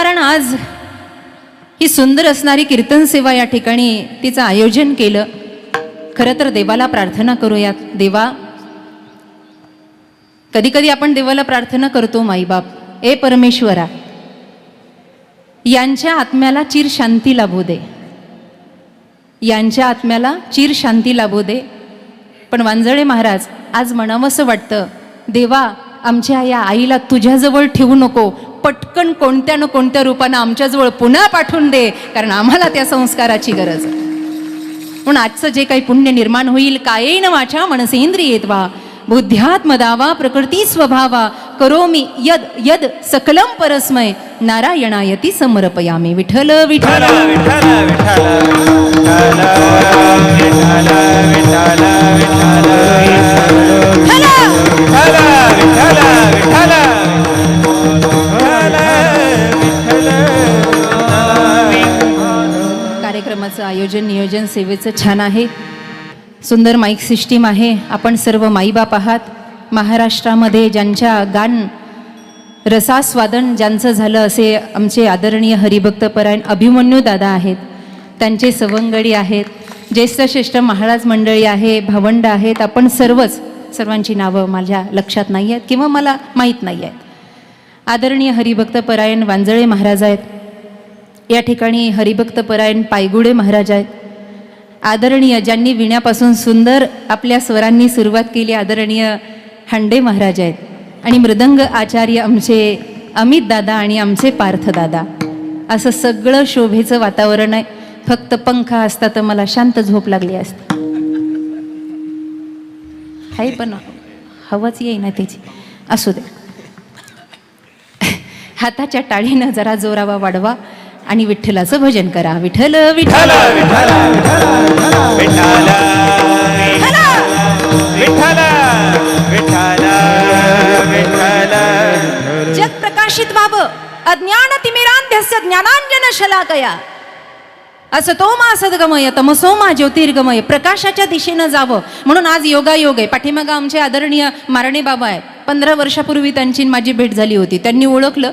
परिवारानं आज ही सुंदर असणारी कीर्तन सेवा या ठिकाणी तिचं आयोजन केलं. खरं तर देवाला प्रार्थना करूयात. देवा, कधी कधी आपण देवाला प्रार्थना करतो, माईबाप, ए परमेश्वरा, यांच्या आत्म्याला चिर शांती लाभू दे, यांच्या आत्म्याला चिर शांती लाभू दे. पण वांजळे महाराज, आज म्हणावंसं वाटतं, देवा, आमच्या या आईला तुझ्याजवळ ठेवू नको, पटकन कोणत्या न कोणत्या रूपानं आमच्याजवळ पुन्हा पाठवून दे, कारण आम्हाला त्या संस्काराची गरज आहे. म्हणून आजचं जे काही पुण्य निर्माण होईल, कायेन वाचा मनसेंद्रियेत्वा बुद्ध्यात्मदावा प्रकृती स्वभावा करोमि यद यद सकलम परस्मय नारायणायती समर्पयामि. विठ्ठल विठ्ठल कार्यक्रमाचं आयोजन नियोजन सेवेचं छान आहे. सुंदर माईक सिस्टीम आहे. आपण सर्व माईबाप आहात. महाराष्ट्रामध्ये ज्यांच्या गान रसास्वादन ज्यांचं झालं असे आमचे आदरणीय हरिभक्तपरायण अभिमन्यू दादा आहेत. त्यांचे सवंगडी आहेत. ज्येष्ठ श्रेष्ठ महाराज मंडळी आहे, भावंड आहेत. आपण सर्वांची नावं माझ्या लक्षात नाही आहेत किंवा मला माहीत नाही आहेत. आदरणीय हरिभक्तपरायण वांजळे महाराज आहेत. या ठिकाणी हरिभक्तपरायण पायगुडे महाराज आहेत. आदरणीय ज्यांनी विण्यापासून सुंदर आपल्या स्वरांनी सुरुवात केली, आदरणीय हांडे महाराज आहेत. आणि मृदंग आचार्य आमचे अमित दादा आणि आमचे पार्थ दादा. असं सगळं शोभेचं वातावरण आहे. फक्त पंखा असता तर मला शांत झोप लागली असते. हाय, पण हवाच येईना त्याची. असू दे, हाताच्या टाळीनं जरा जोरावा वाढवा आणि विठ्ठलाचं भजन करा. विठ्ठल विठ्ठल जग प्रकाशित व्हावं, अज्ञान तिमिरांध्यस्य ज्ञानांजन शलाकया, असतोमा सद्गमय तमसोमा ज्योतिर्गमय. प्रकाशाच्या दिशेनं जावं म्हणून आज योगायोग आहे. पाठीमागं आमचे आदरणीय मारणे बाबा आहेत. 15 वर्षापूर्वी त्यांची माझी भेट झाली होती. त्यांनी ओळखलं,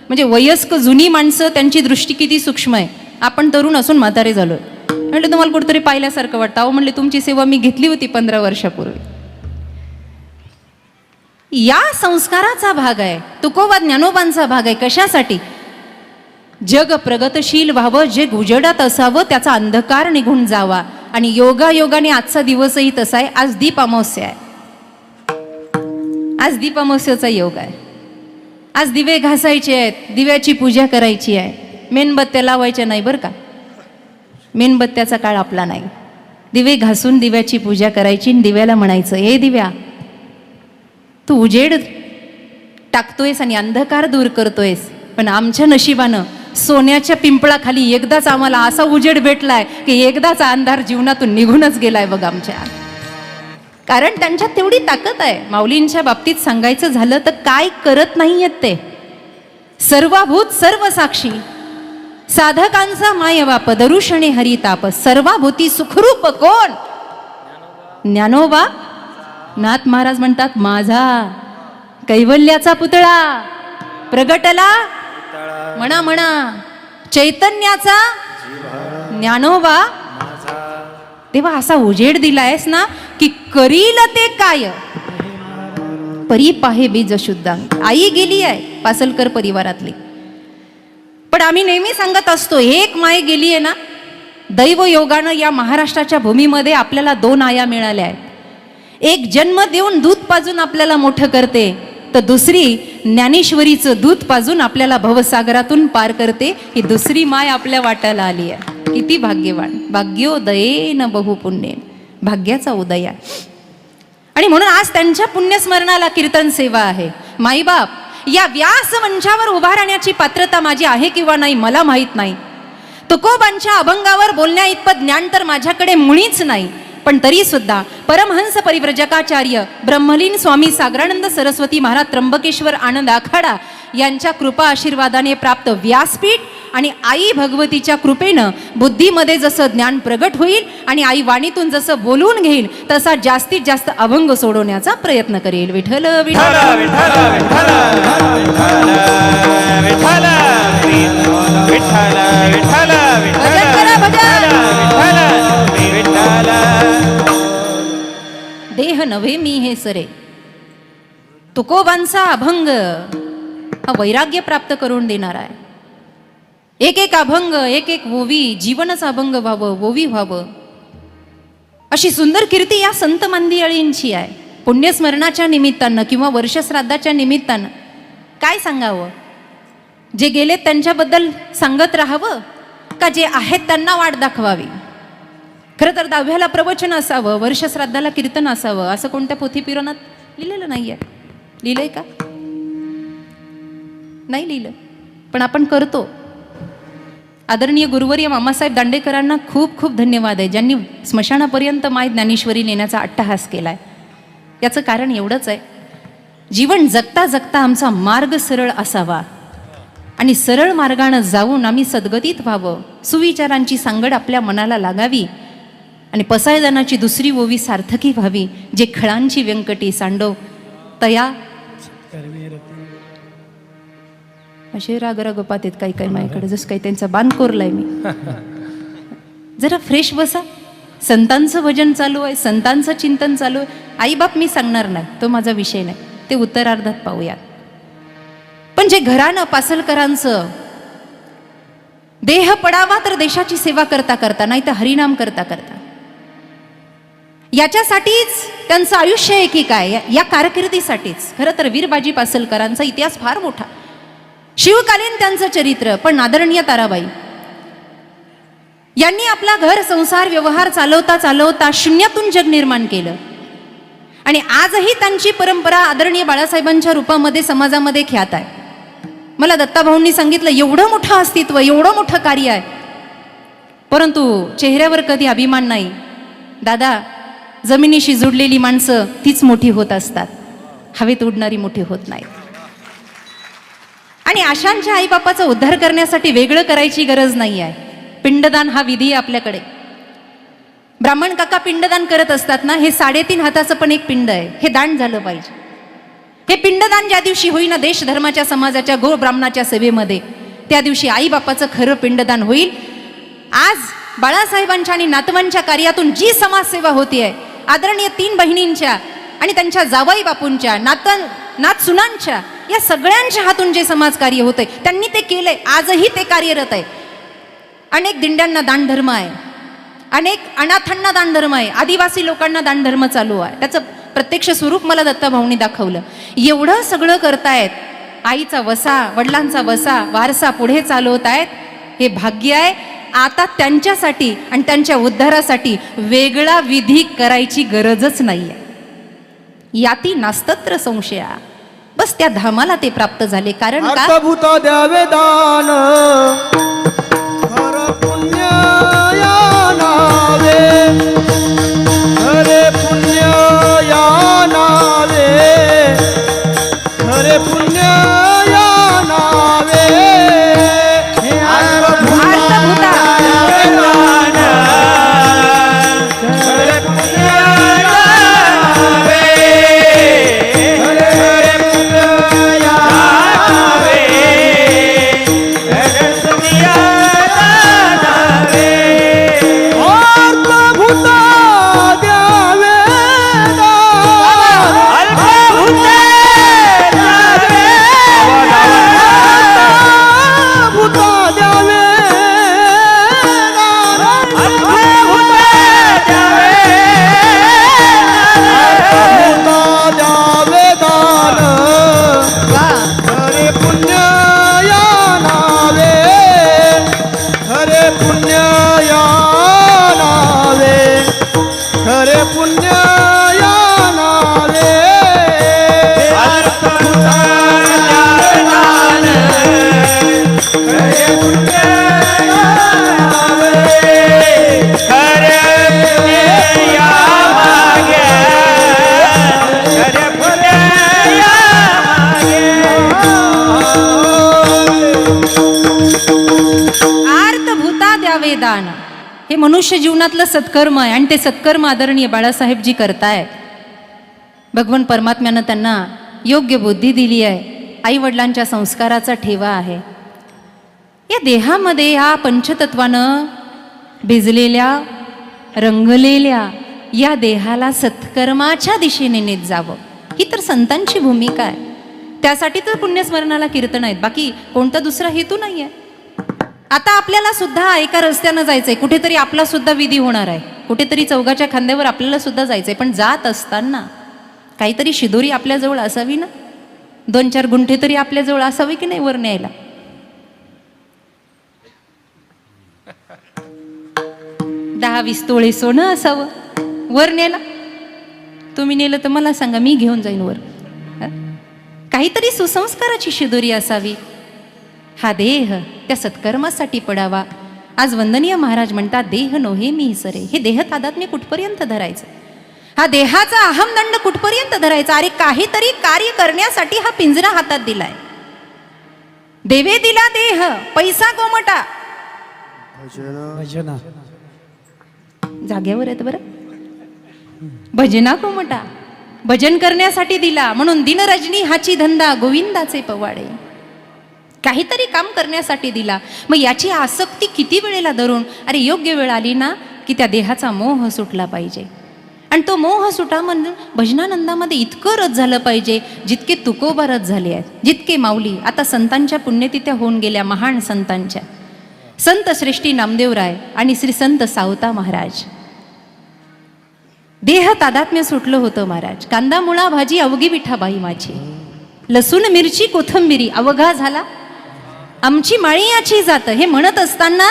म्हणजे वयस्क जुनी माणसं, त्यांची दृष्टी किती सूक्ष्म आहे. आपण तरुण असून म्हातारे झालो. म्हटलं तुम्हाला कुठेतरी पाहिल्यासारखं वाटतं. अहो म्हणले, तुमची सेवा मी घेतली होती 15 वर्षापूर्वी. या संस्काराचा भाग आहे, तुकोबा ज्ञानोबांचा भाग आहे. कशासाठी? जग प्रगतशील व्हावं, जे उजेडात असावं त्याचा अंधकार निघून जावा. आणि योगायोगाने आजचा दिवसही तसा आहे. आज दीप अमावस्या आहे. आज दीप अमावस्याचा योग आहे. आज दिवे घासायचे आहेत, दिव्याची पूजा करायची आहे. मेणबत्त्या लावायच्या नाही बरं का. मेणबत्त्याचा काळ आपला नाही. दिवे घासून दिव्याची पूजा करायची. दिव्याला म्हणायचं, हे दिव्या, तू उजेड टाकतोयस आणि अंधकार दूर करतोयस. पण आमच्या नशिबानं सोन्याच्या पिंपळाखाली एकदाच आम्हाला असा उजेड भेटलाय की एकदाचा अंधार जीवनातून निघूनच गेलाय बघ आमच्या. कारण त्यांच्यात तेवढी ताकद आहे. माऊलींच्या बाबतीत सांगायचं झालं तर काय करत नाहीयेत ते. सर्वभूत सर्व साक्षी, साधकांचा मायबाप, दरुषणे हरिताप, सर्वाभूती सुखरूप कोण? ज्ञानोबा. नाथ महाराज म्हणतात, माझा कैवल्याचा पुतळा प्रगटला, म्हणा म्हणा, चैतन्याचा ज्ञानोबा. तेव्हा असा उजेड दिलायस ना की करील ते काय. परी पाहे बीज शुद्धांग. आई गेली आहे पासलकर परिवारातली, पण आम्ही नेहमी सांगत असतो, एक माय गेली आहे ना. दैवयोगानं या महाराष्ट्राच्या भूमीमध्ये आपल्याला 2 आया मिळाल्या आहेत. एक जन्म देऊन दूध पाजून आपल्याला मोठं करते, तर दुसरी ज्ञानेश्वरीचं दूध पाजून आपल्याला भवसागरातून पार करते. ही दुसरी माय आपल्या वाट्याला आली आहे. किती भाग्यवान. भाग्योदयेन बहुपुण्येन. भाग्याचा उदय. आणि म्हणून आज त्यांच्या पुण्यस्मरणाला कीर्तन सेवा आहे. माईबाप, या व्यास मंचावर उभा राहण्याची पात्रता माझी आहे किंवा नाही मला माहीत नाही. तुकोबांच्या अभंगावर बोलण्या इतपत ज्ञान तर माझ्याकडे मुळीच नाही. पण तरी सुद्धा परमहंस परिव्रजकाचार्य ब्रह्मलीन स्वामी सागरानंद सरस्वती महाराज त्र्यंबकेश्वर आनंद आखाडा यांच्या कृपा आशीर्वादाने प्राप्त व्यासपीठ आणि आई भगवतीच्या कृपेनं बुद्धीमध्ये जसं ज्ञान प्रगट होईल आणि आई वाणीतून जसं बोलून घेईल तसा जास्तीत जास्त अभंग सोडवण्याचा प्रयत्न करेल. विठ्ठल विठ्ठल विठ्ठल विठ्ठल विठ्ठल विठ्ठल विठ्ठल भजन करा, भजन. विठ्ठल. देह नव्हे मी हे सरे, तुकोबांचा अभंग हा वैराग्य प्राप्त करून देणार आहे. एक एक अभंग, एक एक ओवी, जीवनच अभंग व्हावं, ओवी व्हावं, अशी सुंदर कीर्ती या संत मंदिरांची आहे. पुण्यस्मरणाच्या निमित्तानं किंवा वर्षश्राद्धाच्या निमित्तानं काय सांगावं? जे गेलेत त्यांच्याबद्दल सांगत राहावं का जे आहेत त्यांना वाट दाखवावी? खरं तर 10व्याला प्रवचन असावं, वर्षश्राद्धाला कीर्तन असावं, असं कोणत्या पोथीपुराणात लिहिलेलं नाही आहे. लिहिलंय का? नाही लिहिलं, पण आपण करतो. आदरणीय गुरुवर्य मामासाहेब दांडेकरांना खूप खूप धन्यवाद आहे, ज्यांनी स्मशानापर्यंत माय ज्ञानेश्वरी नेण्याचा अट्टहास केलाय. याचं कारण एवढंच आहे, जीवन जगता जगता आमचा मार्ग सरळ असावा आणि सरळ मार्गानं जाऊन आम्ही सद्गतीत व्हावं. सुविचारांची सांगड आपल्या मनाला लागावी आणि पसायदानाची दुसरी ओवी सार्थकी व्हावी. जे खळांची व्यंकटी सांडव तया असे राग रागोपात आहेत काही काही माझ्याकडे, जसं काही त्यांचा बांध कोरलाय मी. जरा फ्रेश बसा. संतांचं भजन चालू आहे, संतांचं चिंतन चालू आहे. आईबाप मी सांगणार नाही, तो माझा विषय नाही, ते उत्तरार्धात पाहूयात. पण जे घरानं पासलकरांचं देह पडावा तर देशाची सेवा करता करता, नाही तर हरिनाम करता करता, याच्यासाठीच त्यांचं आयुष्य आहे की काय, या कारकिर्दीसाठीच. खरं तर वीरबाजी पासलकरांचा इतिहास फार मोठा, शिवकालीन त्यांचं चरित्र. पण आदरणीय ताराबाई यांनी आपला घर संसार व्यवहार चालवता चालवता शून्यातून जग निर्माण केलं आणि आजही त्यांची परंपरा आदरणीय बाळासाहेबांच्या रूपामध्ये समाजामध्ये ख्यात आहे. मला दत्ताभाऊंनी सांगितलं, एवढं मोठं अस्तित्व, एवढं मोठं कार्य आहे, परंतु चेहऱ्यावर कधी अभिमान नाही. दादा, जमिनीशी जुडलेली माणसं तीच मोठी होत असतात, हवेत उडणारी मोठी होत नाहीत. आणि अशांच्या आईबापाचा उद्धार करण्यासाठी वेगळं करायची गरज नाही आहे. पिंडदान हा विधी आहे आपल्याकडे. ब्राह्मण काका पिंडदान करत असतात ना, हे 3.5 हाताचं पण एक पिंड आहे, हे दान झालं पाहिजे. हे पिंडदान ज्या दिवशी होईना देश धर्माच्या समाजाच्या गो ब्राह्मणाच्या सेवेमध्ये, त्या दिवशी आईबापाचं खरं पिंडदान होईल. आज बाळासाहेबांच्या आणि नातवांच्या कार्यातून जी समाजसेवा होतीये, आदरणीय 3 बहिणींच्या आणि त्यांच्या जावाई बापूंच्या, नात सुनांच्या, या सगळ्यांच्या हातून जे समाजकार्य होतंय त्यांनी ते केलंय, आजही ते कार्यरत आहे. अनेक दिंड्यांना दानधर्म आहे, अनेक अनाथांना दानधर्म आहे, आदिवासी लोकांना दानधर्म चालू आहे. त्याचं प्रत्यक्ष स्वरूप मला दत्ताभाऊंनी दाखवलं. एवढं सगळं करतायत, आईचा वसा, वडिलांचा वसा, वारसा पुढे चालवत आहेत, हे भाग्य आहे. आता त्यांच्यासाठी आणि त्यांच्या उद्धारासाठी वेगळा विधी करायची गरजच नाहीये, याती नास्तत्र संशया. बस त्या धामाला ते प्राप्त झाले. कारण का? अर्थभूता द्यावे दान, खर पुण्य या नावे, खरे पुण्य या नावे, खरे पुण्य या नावे. अर्थभूता द्यावे दान, खरे पुण्य या नावे, खरे पुण्य या नावे, खरे पुण्य या नावे. अर्थभूता द्यावे दान, अल्पभूत द्यावे, अर्थभूता द्यावे दान, अल्पभूत द्यावे, अर्थभूता द्यावे दान. वा. खरे पुण्य या नावे, खरे पुण्य या नावे, खरे पुण्य या नावे. अल्पभूत द्यावे दान, खरे पुण्य या नावे, खरे पुण्य या मागे, खरे पुण्य या मागे. आर्तभूता द्यावे दान, हे मनुष्य जीवनातलं सत्कर्म आहे आणि ते सत्कर्म आदरणीय बाळासाहेबजी करतायत. भगवान परमात्म्यानं त्यांना योग्य बुद्धी दिली आहे, आई वडिलांच्या संस्काराचा ठेवा आहे. या देहामध्ये या पंचतत्वानं भिजलेल्या रंगलेल्या या देहाला सत्कर्माच्या दिशेने नेत जावं, ही तर संतांची भूमिका आहे. त्यासाठी तर पुण्यस्मरणाला कीर्तन आहेत, बाकी कोणता दुसरा हेतू नाही आहे. आता आपल्याला सुद्धा एका रस्त्यानं जायचंय, कुठेतरी आपला सुद्धा विधी होणार आहे, कुठेतरी चौघाच्या खांद्यावर आपल्याला सुद्धा जायचंय. पण जात असताना काहीतरी शिदोरी आपल्याजवळ असावी ना, 2-4 गुंठे तरी आपल्याजवळ असावी की नाही वर न्यायला. 10-20 तोळे सोनं असावं वर न्यायला. तुम्ही नेलं तर मला सांगा, मी घेऊन जाईन वर. काहीतरी सुसंस्काराची शिदोरी असावी. हा देह त्या सत्कर्मासाठी पडावा. आज वंदनीय महाराज म्हणतात, देह नोहे मी सरे. हे देह तादात्म्य कुठपर्यंत धरायचं, हा देहाचा अहमदंड कुठपर्यंत धरायचा. अरे काहीतरी कार्य करण्यासाठी हा पिंजरा हातात दिलाय. देवे दिला देह, पैसा गोमटा. भजना जाग्यावर आहेत बरं. भजना कोमटा, भजन करण्यासाठी दिला. म्हणून दिनरजनी हाची धंदा, गोविंदाचे पवाडे. काहीतरी काम करण्यासाठी दिला. मग याची आसक्ती किती वेळेला धरून, अरे योग्य वेळ आली ना की त्या देहाचा मोह सुटला पाहिजे. आणि तो मोह सुटा म्हणून भजनानंदामध्ये इतकं रस झालं पाहिजे जितके तुकोबा रस झाले आहेत, जितके माऊली. आता संतांच्या पुण्यतिथ्या होऊन गेल्या, महान संतांच्या. संत श्रेष्ठी नामदेवराय आणि श्री संत सावता महाराज. देह तादात्म्य सुटलं होतं महाराज. कांदा मुळा भाजी अवघी विठाबाई माझी, लसूण मिरची कोथंबिरी अवघा झाला आमची माळीयाची जात. हे म्हणत असताना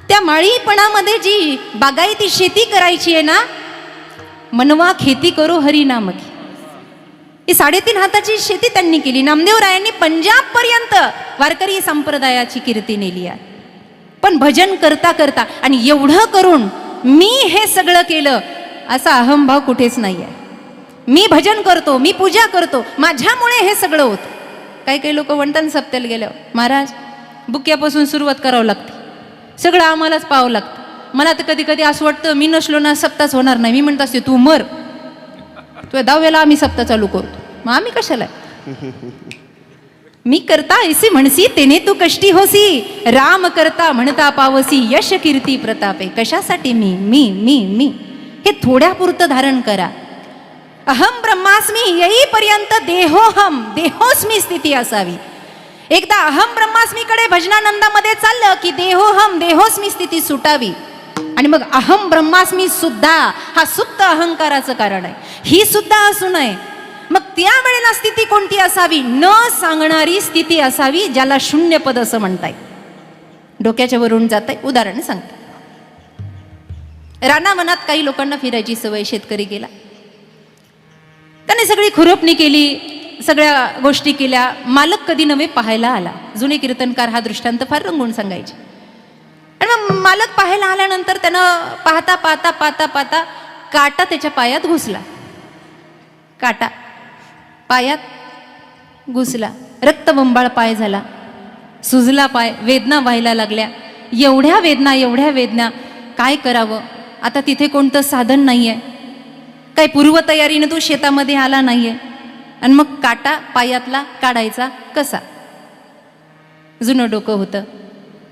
त्या माळीपणामध्ये जी बागायती शेती करायची आहे ना, मनवा खेती करो हरी नाम की, ही 3.5 हाताची शेती त्यांनी केली. नामदेवरायांनी पंजाब पर्यंत वारकरी संप्रदायाची कीर्ती नेली आहे. पण भजन करता करता, आणि एवढं करून मी हे सगळं केलं असा अहंभाव कुठेच नाही आहे. मी भजन करतो, मी पूजा करतो, माझ्यामुळे हे सगळं होतं. काही काही लोक म्हणतात सप्त्याला गेल्यावर, महाराज बुक्यापासून सुरुवात करावं लागते, सगळं आम्हालाच पाहावं लागतं. मला तर कधी कधी असं वाटतं, मी नसलो ना सप्ताच होणार नाही. मी म्हणत असते, तू मर, तुझ्या 10व्याला आम्ही सप्ताह चालू करतो, मग आम्ही कशाला. मी करता ऐसी म्हणसी तेने तू कष्टी होसी, राम करता म्हणता पावसी, यश कीर्ती प्रतापे. कशासाठी मी मी मी मी हे थोड्यापुरतं धारण करा. अहम ब्रह्मास्मी येईपर्यंत देहोहम देहोस्मी स्थिती असावी. एकदा अहम ब्रह्मास्मीकडे भजनानंदामध्ये चाललं की देहोहम देहोस्मी स्थिती सुटावी. आणि मग अहम ब्रह्मास्मी सुद्धा हा सुप्त अहंकाराचं कारण आहे, ही सुद्धा असू नये. मग त्यावेळेला स्थिती कोणती असावी, न सांगणारी स्थिती असावी, ज्याला शून्यपद असं म्हणताय. डोक्याच्या वरून जात आहे. उदाहरण सांगते. रानावनात काही लोकांना फिरायची सवय, शेतकरी गेला, त्याने सगळी खुरपणी केली, सगळ्या गोष्टी केल्या. मालक कधी नव्हे पाहायला आला. जुने कीर्तनकार हा दृष्टांत फार रंगून सांगायचे. आणि मग मालक पाहायला आल्यानंतर त्यानं पाहता पाहता पाहता पाहता काटा त्याच्या पायात घुसला. काटा पायात घुसला, रक्तबंबाळ पाय झाला, सुजला पाय, वेदना व्हायला लागल्या. एवढ्या वेदना, काय करावं. आता तिथे कोणतं साधन नाहीये, काही पूर्वतयारीनं तो शेतामध्ये आला नाहीये, आणि मग काटा पायातला काढायचा कसा. जुनं डोकं होतं,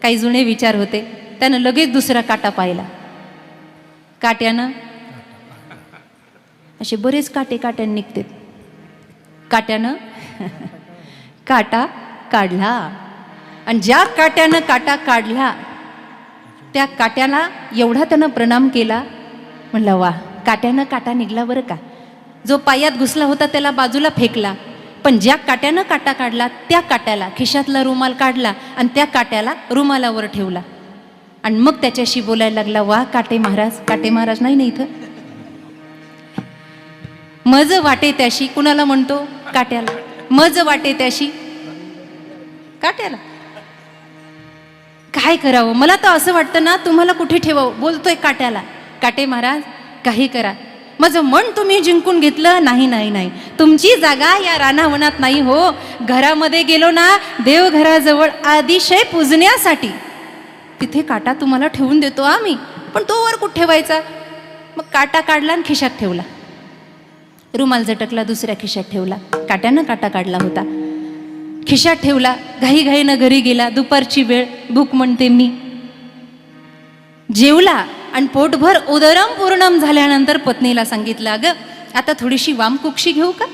काही जुने विचार होते. त्यानं लगेच दुसरा काटा पाहिला. काट्यानं असे बरेच काट्याने निघतात. काट्यानं काटा काढला, आणि ज्या काट्यानं काटा काढला त्या काट्याला एवढा त्यानं प्रणाम केला. म्हणलं वा, काट्यानं काटा निघला बरं का. जो पायात घुसला होता त्याला बाजूला फेकला, पण ज्या काट्यानं काटा काढला त्या काट्याला खिशातला रुमाल काढला आणि त्या काट्याला रुमालावर ठेवला. आणि मग त्याच्याशी बोलायला लागला, वा काटे महाराज नाही ना इथं. मज वाटे त्याशी, कुणाला म्हणतो, काट्याला. मज वाटे त्याशी काट्याला. काय करावं, मला तर असं वाटतं ना, तुम्हाला कुठे ठेवावं. बोलतोय काट्याला, काटे महाराज काही करा, माझं मन तुम्ही जिंकून घेतलं. नाही, तुमची जागा या रानावनात नाही हो. घरामध्ये गेलो ना, देवघराजवळ आदिशय पूजण्यासाठी, तिथे काटा तुम्हाला ठेवून देतो आम्ही. पण तो वर कुठे ठेवायचा. मग काटा काढला आणि खिशात ठेवला. रुमाल झटकला, दुसऱ्या खिशात ठेवला. काट्यानं काटा काढला होता. खिशात ठेवला, घाईघाईनं घरी गेला. दुपारची वेळ, भूक म्हणते मी. जेवला आणि पोटभर उदरम पूर्णम झाल्यानंतर पत्नीला सांगितलं, अगं आता थोडीशी वामकुक्षी घेऊ का?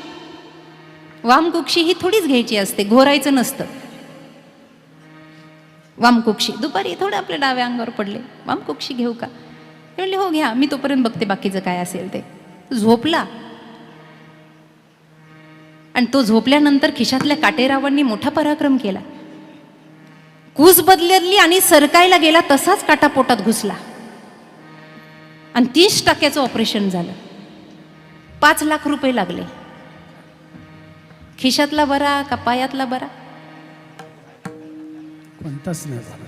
वामकुक्षी ही थोडीच घ्यायची असते, घोरायचं नसतं. वामकुक्षी दुपारी थोडं आपल्या डाव्या अंगावर पडले, वामकुक्षी घेऊ का? ते म्हणले हो घ्या, मी तोपर्यंत बघते बाकीचं काय असेल ते. झोपला आणि तो झोपल्यानंतर खिशातल्या काटेरावांनी मोठा पराक्रम केला. कूस बदलली आणि सरकायला गेला, तसाच काटा पोटात घुसला आणि 30% ऑपरेशन झालं. 5 लाख रुपये लागले. खिशातला बरा का पायातला बरा? कोणताच नाही झाला.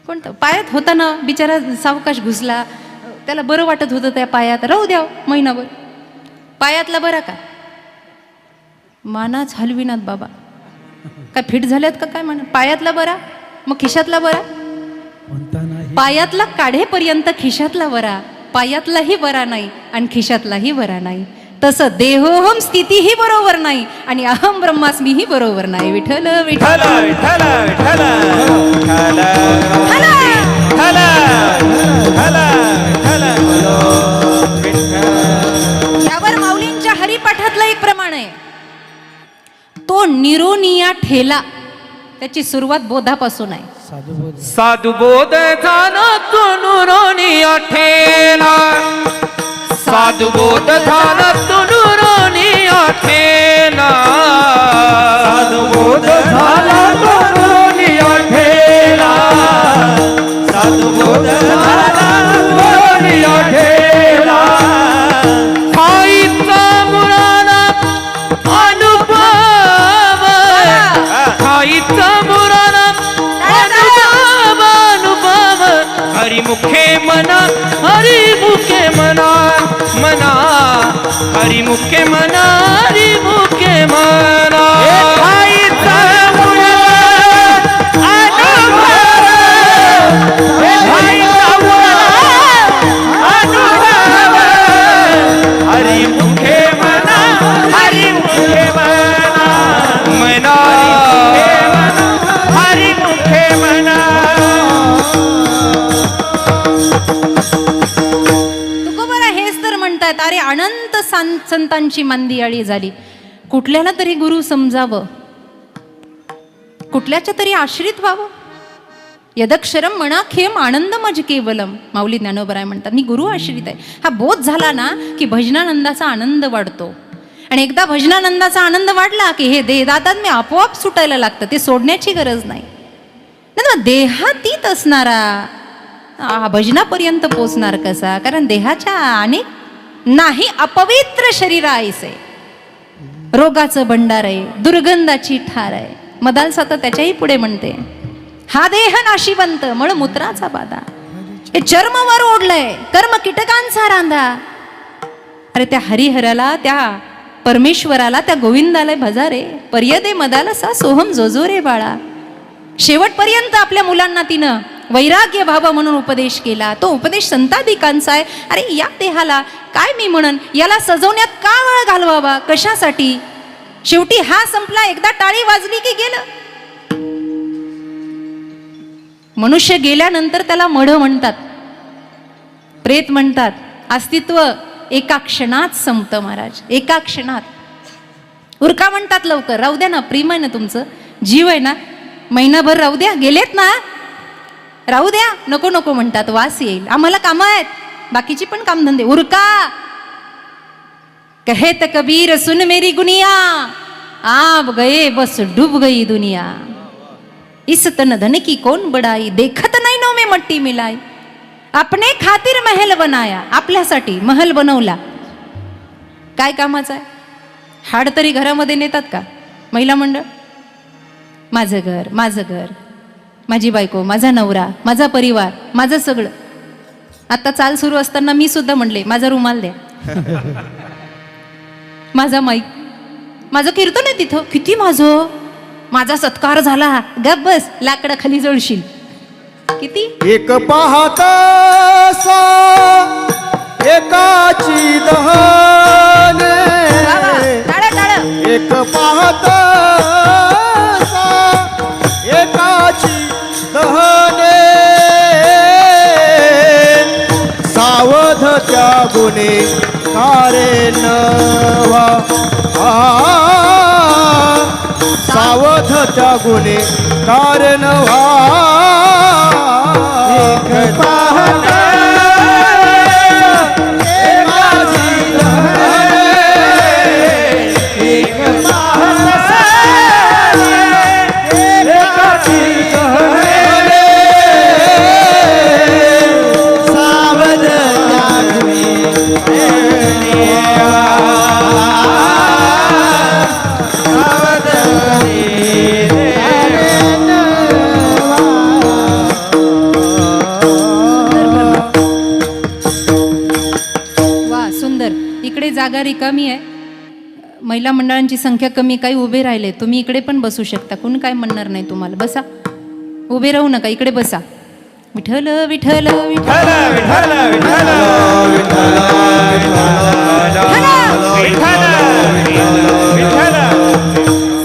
कोणतं? पायात होता ना, बिचारा सावकाश घुसला, त्याला बरं वाटत होतं त्या पायात, राहू द्या महिनाभर. पायातला बरा का? मानाच हलविनात बाबा, काय फिट झाल्यात का काय म्हणा. पायातला बरा, मग खिशातला बरा? कोणता नाही. पायातला काढेपर्यंत खिशातला बरा, पायातलाही बरा नाही आणि खिशातलाही बरा नाही. तसं देहोहम स्थितीही बरोबर नाही आणि अहम ब्रह्मास्मीही बरोबर नाही. विठ्ठल विठ्ठल विठ्ठल विठ्ठल विठ्ठल विठ्ठल विठ्ठल विठ्ठल. यावर माऊलींच्या हरिपाठातलं एक प्रमाण आहे, तो निरोनिया ठेला. त्याची सुरुवात बोधापासून आहे. साधुबोध झाला तो नुरोनी ठेला. साधुबोध झाला तो नुरोनी ठेला. साधुबोध झाला तो नुरोनी ठेला. साधुबोध झाला नुरोनी ठेला. खाईचा मुराना अनुभव. खाईचा मुराना अनुभव. हरिमुखे मना, हरिमुखे मना, मना हरिमुखे मना, हरिमुखे मना. खाईचा मुराना अनुभव. खाईचा मुराना अनुभव. हरिमुखे मना, हरिमुखे मना, मना हरिमुखे मना. तुकोबरा हेच तर म्हणतात, अरे अनंत संतांची मांदियाळी झाली. कुठल्याला तरी गुरु समजावं, कुठल्याच्या तरी आश्रित व्हावं. यदक्षरम मनाखेम आनंद मज केवलम. माऊली ज्ञानोबराय म्हणतात, मी गुरु आश्रित आहे. हा बोध झाला ना की भजनानंदाचा आनंद वाढतो. आणि एकदा भजनानंदाचा आनंद वाढला की हे देहदातात मी आपोआप सुटायला लागतं, ते सोडण्याची गरज नाही. देहातीत असणारा भजनापर्यंत पोचणार कसा? कारण देहाच्या अनेक नाही अपवित्र शरीर ऐसे. रोगाचं भंडार आहे, दुर्गंधाची ठार आहे. मदालसा तर त्याच्याही पुढे म्हणते, हा देह नाशिवंत मळमूत्राचा बाधा. हे चर्मवर ओढलंय कर्म कीटकांचा रांधा. अरे त्या हरिहराला, त्या परमेश्वराला, त्या गोविंदाला भजा रे. पर्यदे मदाला सा सोहम जोजो रे बाळा. शेवटपर्यंत आपल्या मुलांना तिनं वैराग्य भाव म्हणून उपदेश केला. तो उपदेश संताधिकांचा आहे. अरे या देहाला काय मी म्हणन, याला सजवण्यात का वेळ घालवावा, कशासाठी? शेवटी हा संपला, एकदा टाळी वाजली की गेलं. मनुष्य गेल्यानंतर त्याला मढ म्हणतात, प्रेत म्हणतात. अस्तित्व एका क्षणात संपतं महाराज, एका क्षणात. उरका म्हणतात, लवकर राहू द्या ना, प्रेम आहे ना तुमचं, जीव आहे ना, महिनाभर राहू द्या, गेलेत ना, राहू द्या. नको नको म्हणतात, वास येईल, आम्हाला कामं आहेत, बाकीची पण कामधंदे. उरका. कहत कबीर सुन मेरी गुनिया, आप गए बस डूब गई दुनिया. इस तन धन की कौन बड़ाई, देखत नाही नो में मट्टी मिलाई. आपने खातिर महल बनाया, आपल्यासाठी महल बनवला. काय कामाचा आहे? हाड तरी घरामध्ये नेतात का महिला मंडळ? माझं घर, माझं घर, माझी बायको, माझा नवरा, माझा परिवार, माझं सगळं. आता चाल सुरू असताना मी सुद्धा म्हणले, माझा रुमाल द्या, माझा माईक, माझं कीर्तन आहे तिथं, किती माझा सत्कार झाला, गप बस, लाकडं खाली जळशील. किती एक पाहता एकाची दहन, टाळा टाळा. एक पाहता गुणे कारण व्हा सावधच्या गुणे कारण व्हा एक पाहता वा सुंदर. इकडे जागा रिकामी आहे, महिला मंडळांची संख्या कमी, काही उभे राहिले. तुम्ही इकडे पण बसू शकता, कोण काय म्हणणार नाही तुम्हाला. बसा, उभे राहू नका, इकडे बसा. विठ्ठल विठ्ठल विठ्ठल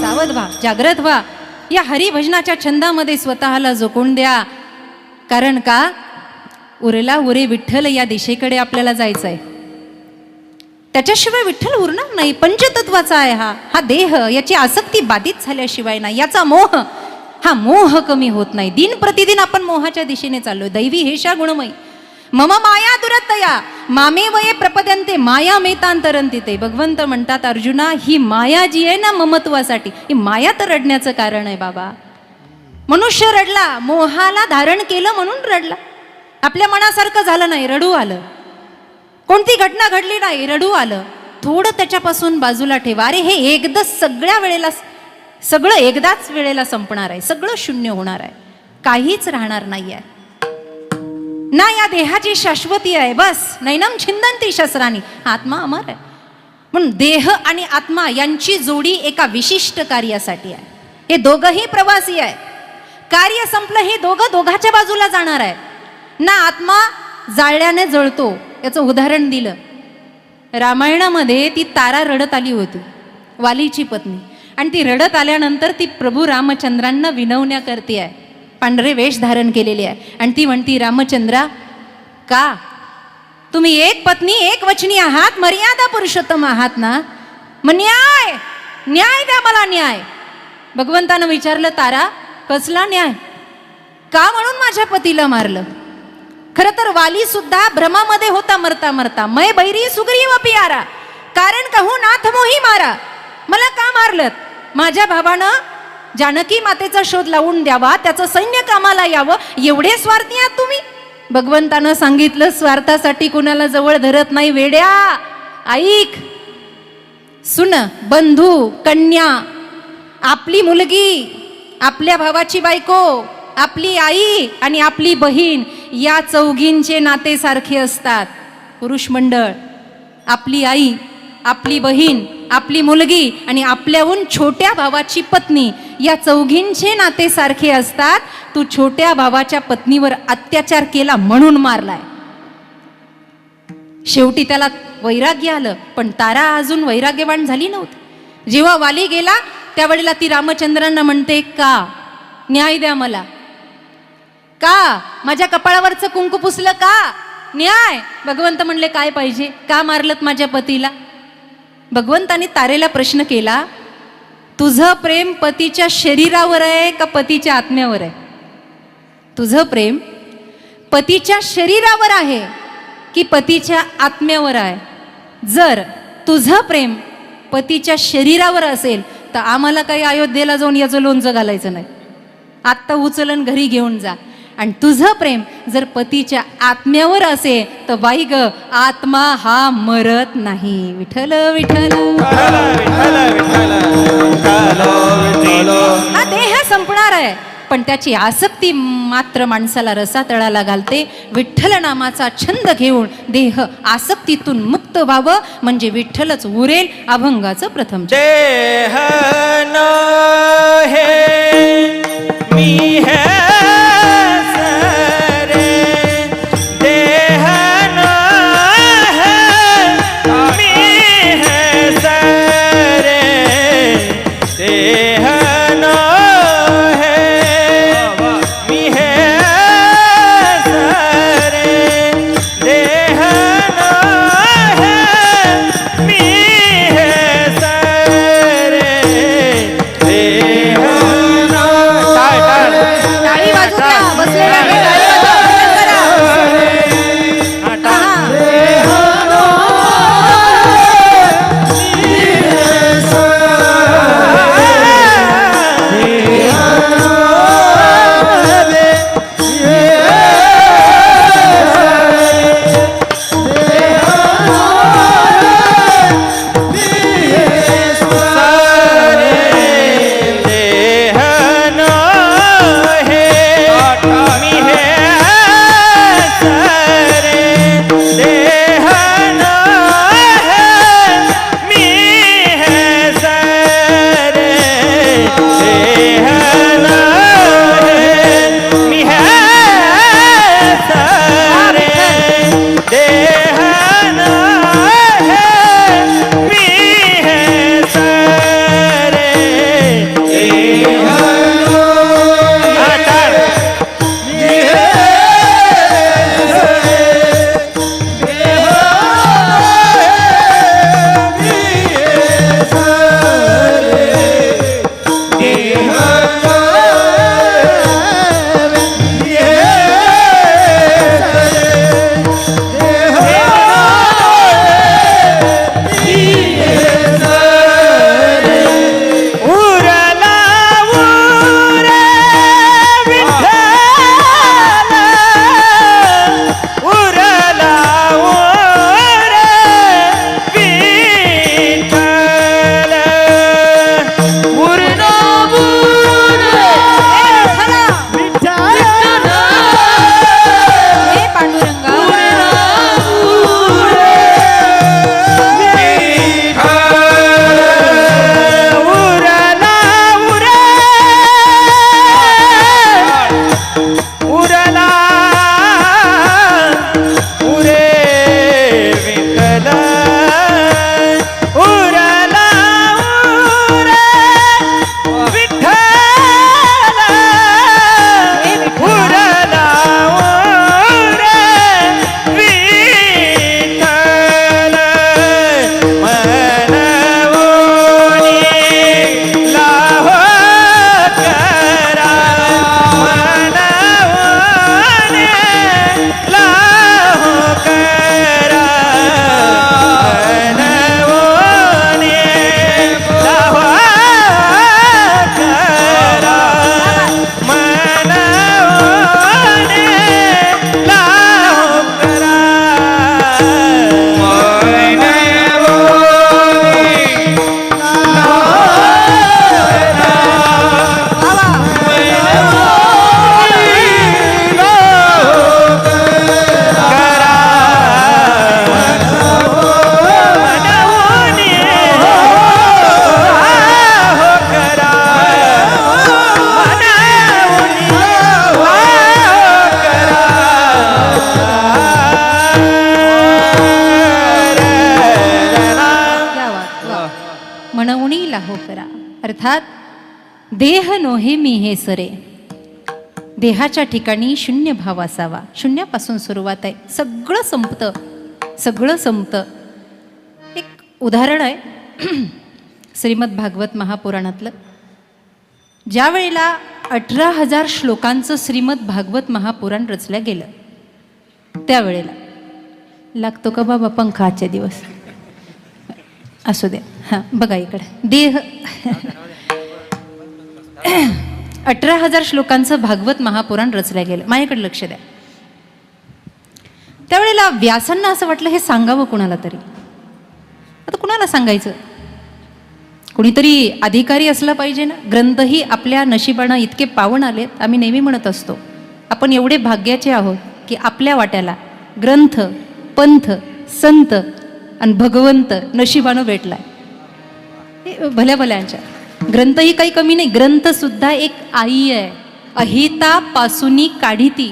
सावध व्हा, जागृत व्हा. या हरिभजनाच्या छंदामध्ये स्वतःला झोकून द्या. कारण का, उरला उरे विठ्ठल या दिशेकडे आपल्याला जायचं आहे. त्याच्याशिवाय विठ्ठल उरणार नाही. पंचतत्वाचा आहे हा देह. याची आसक्ती बाधित झाल्याशिवाय नाही. याचा मोह, हा मोह कमी होत नाही. दिन प्रतिदिन आपण मोहाच्या दिशेने चाललोय. दैवी हेषा गुणमयी मम माया दुरतया मामे वये प्रपद्यंते माया मेतांतरंती ते. भगवंत म्हणतात, अर्जुना, ही माया जी आहे ना ममत्वासाठी, ही माया तर रडण्याचं कारण आहे बाबा. मनुष्य रडला, मोहाला धारण केलं म्हणून रडला. आपल्या मनासारखं झालं नाही, रडू आलं. कोणती घटना घडली नाही, रडू आलं. थोडं त्याच्यापासून बाजूला ठेवा. अरे हे एकदा सगळं एकदाच वेळेला संपणार आहे. सगळं शून्य होणार आहे, काहीच राहणार नाही आहे ना. या देहाची शाश्वती आहे बस. नैनम छिंदंती शस्त्रानी. आत्मा अमर आहे. म्हणून देह आणि आत्मा यांची जोडी एका विशिष्ट कार्यासाठी आहे. हे दोघंही प्रवासी आहे. कार्य संपलं, हे दोघाच्या बाजूला जाणार आहे ना. आत्मा जाळल्याने जळतो. याचं उदाहरण दिलं. रामायणामध्ये ती तारा रडत आली होती, वालीची पत्नी. आणि ती रडत आल्यानंतर ती प्रभू रामचंद्रांना विनवण्या करते आहे. पांढरे वेश धारण केलेले आहे. आणि ती म्हणती, रामचंद्रा, का तुम्ही एक पत्नी एक वचनी आहात, मर्यादा पुरुषोत्तम आहात ना, मग न्याय द्या मला, न्याय. भगवंतानं विचारलं, तारा, कसला न्याय? का म्हणून माझ्या पतीला मारलं? खरं तर वाली सुद्धा भ्रमामध्ये होता मरता मरता. मै बैरी सुग्रीव पियारा, कारण कहू नाथ मोही मारा. मला का मारलं? माझ्या भावानं जानकी मातेचा शोध लावून द्यावा, त्याचं सैन्य कामाला यावं, एवढे स्वार्थी आहात तुम्ही. भगवंतानं सांगितलं, स्वार्थासाठी कुणाला जवळ धरत नाही वेड्या. ऐक, सुन, बंधू, कन्या, आपली मुलगी, आपल्या भावाची बायको, आपली आई आणि आपली बहीण, या चौघींचे नाते सारखे असतात. पुरुष मंडळ, आपली आई, आपली बहीण, आपली मुलगी आणि आपल्याहून छोट्या भावाची पत्नी, या चौघींचे नाते सारखे असतात. तू छोट्या भावाच्या पत्नीवर अत्याचार केला म्हणून मारलाय. शेवटी त्याला वैराग्य आलं, पण तारा अजून वैराग्यवान झाली नव्हती. जेव्हा वाली गेला त्यावेळेला ती रामचंद्रांना म्हणते, का न्याय द्या मला. का माझ्या कपाळावरचं कुंकू पुसलं? का न्याय? भगवंत म्हणले, काय पाहिजे? का मारलत माझ्या पतीला? भगवंताने तारेला प्रश्न केला, तुझं प्रेम पतीच्या शरीरावर आहे का पतीच्या आत्म्यावर आहे? तुझं प्रेम पतीच्या शरीरावर आहे की पतीच्या आत्म्यावर आहे? जर तुझं प्रेम पतीच्या शरीरावर असेल तर आम्हाला काही अयोध्येला जाऊन याचं लोणचं घालायचं नाही. आत्ता उचलन घरी घेऊन जा. आणि तुझं प्रेम जर पतीच्या आत्म्यावर असेल तर बाई ग, आत्मा हा मरत नाही. विठ्ठल विठ्ठल, हा देह संपणार आहे, पण त्याची आसक्ती मात्र माणसाला रसातळाला घालते. विठ्ठल नामाचा छंद घेऊन देह आसक्तीतून मुक्त व्हावं, म्हणजे विठ्ठलच उरेल. अभंगाचं प्रथम. देह न है मी है जाणवणी लाहो करा. अर्थात देह नोहे मी हे सरे, देहाच्या ठिकाणी शून्य भाव असावा. शून्यापासून सुरुवात आहे, सगळं संपतं, सगळं संपतं. एक उदाहरण आहे श्रीमद भागवत महापुराणातलं. ज्या वेळेला 18,000 श्लोकांचं श्रीमद भागवत महापुराण रचलं गेलं, त्यावेळेला लागतो का बाबा पंखा आजचे दिवस? असू द्या. हां बघा इकडे, देह 18,000 श्लोकांचं भागवत महापुराण रचलं गेलं. माझ्याकडे लक्ष द्या. त्यावेळेला व्यासांना असं वाटलं हे सांगावं कुणाला तरी. आता कुणाला सांगायचं? कुणीतरी अधिकारी असला पाहिजे ना. ग्रंथही आपल्या नशिबानं इतके पावन आलेत. आम्ही नेहमी म्हणत असतो आपण एवढे भाग्याचे आहोत की आपल्या वाट्याला ग्रंथ, पंथ, संत आणि भगवंत नशिबानं भेटलाय. हे भल्या भल्यांच्या. ग्रंथही काही कमी नाही. ग्रंथ सुद्धा एक आई आहे. अहिता पासुनी काढिती,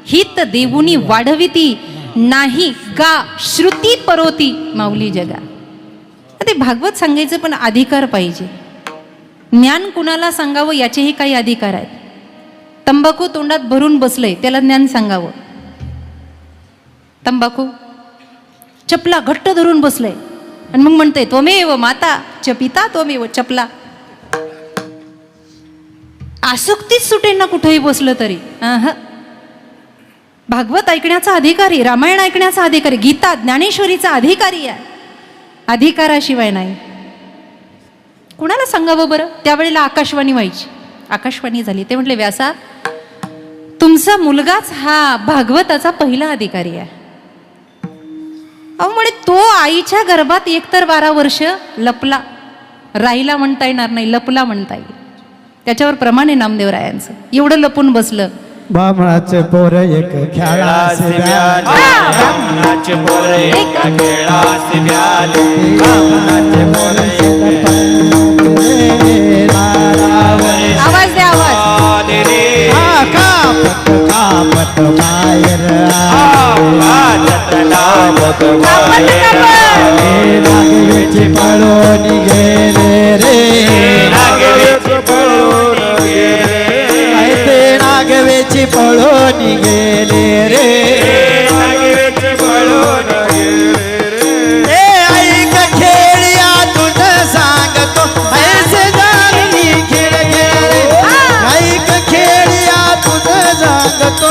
हित देवुनी वाढविती, नाही गा श्रुती परोती माऊली जगा. ते भागवत सांगायचं पण अधिकार पाहिजे. ज्ञान कुणाला सांगावं याचेही काही अधिकार आहेत. तंबाखू तोंडात भरून बसलंय, त्याला ज्ञान सांगावं. तंबाखू चपला घट्ट धरून बसलंय आणि मग म्हणते त्वमेव माता च पिता त्वमेव चपला. आसक्तीच सुटेल ना कुठेही बसलं तरी. भागवत ऐकण्याचा अधिकारी, रामायण ऐकण्याचा अधिकारी, गीता ज्ञानेश्वरीचा अधिकारी आहे. अधिकाराशिवाय नाही. कुणाला सांगावं बरं? त्यावेळेला आकाशवाणी व्हायची. आकाशवाणी झाली. ते म्हटले व्यासा तुमचा मुलगाच हा भागवताचा पहिला अधिकारी आहे. अहो म्हणे तो आईच्या गर्भात एकतर 12 वर्ष लपला, राहिला म्हणता येणार नाही, लपला म्हणता येईल. त्याच्यावर प्रमाण आहे नामदेवरायांचं. एवढं लपून बसलं. बामणाचे पोर एक खेळास व्याले, बामणाचे पोर एका खेळास व्याले, बामणाचे पोर एक नारावळे. आवाज द्या, आवाज. आले रे कापत कापत बाहेर आवाजत लावत नागवेची पळून गेले रे, नागवेची पळून गेले, ते नागवेची पळून गेले रे, नागवेची पळून गेले. ऐक खेळ्या तुझं सांगतो ऐसे जाणी खेळ खेळ. ऐक खेळ्या तुझं सांगतो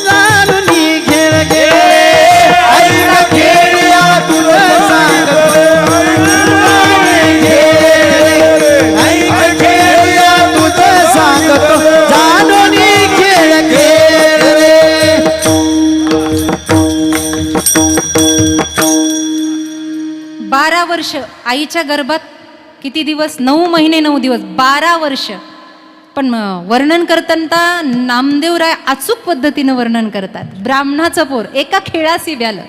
जाणी खेळ खेळ. ऐक खेळ्या तुझं सांगतो ऐक खेळ्या तुझं सांगतो जाणून खेळ खेळ रे. 12 वर्ष आईच्या गर्भात. किती दिवस? 9 महिने 9 दिवस, 12 वर्ष. पण वर्णन करताना नामदेवराय अचूक पद्धतीनं वर्णन करतात. ब्राह्मणाचं पोर एका खेळाशी व्यालं,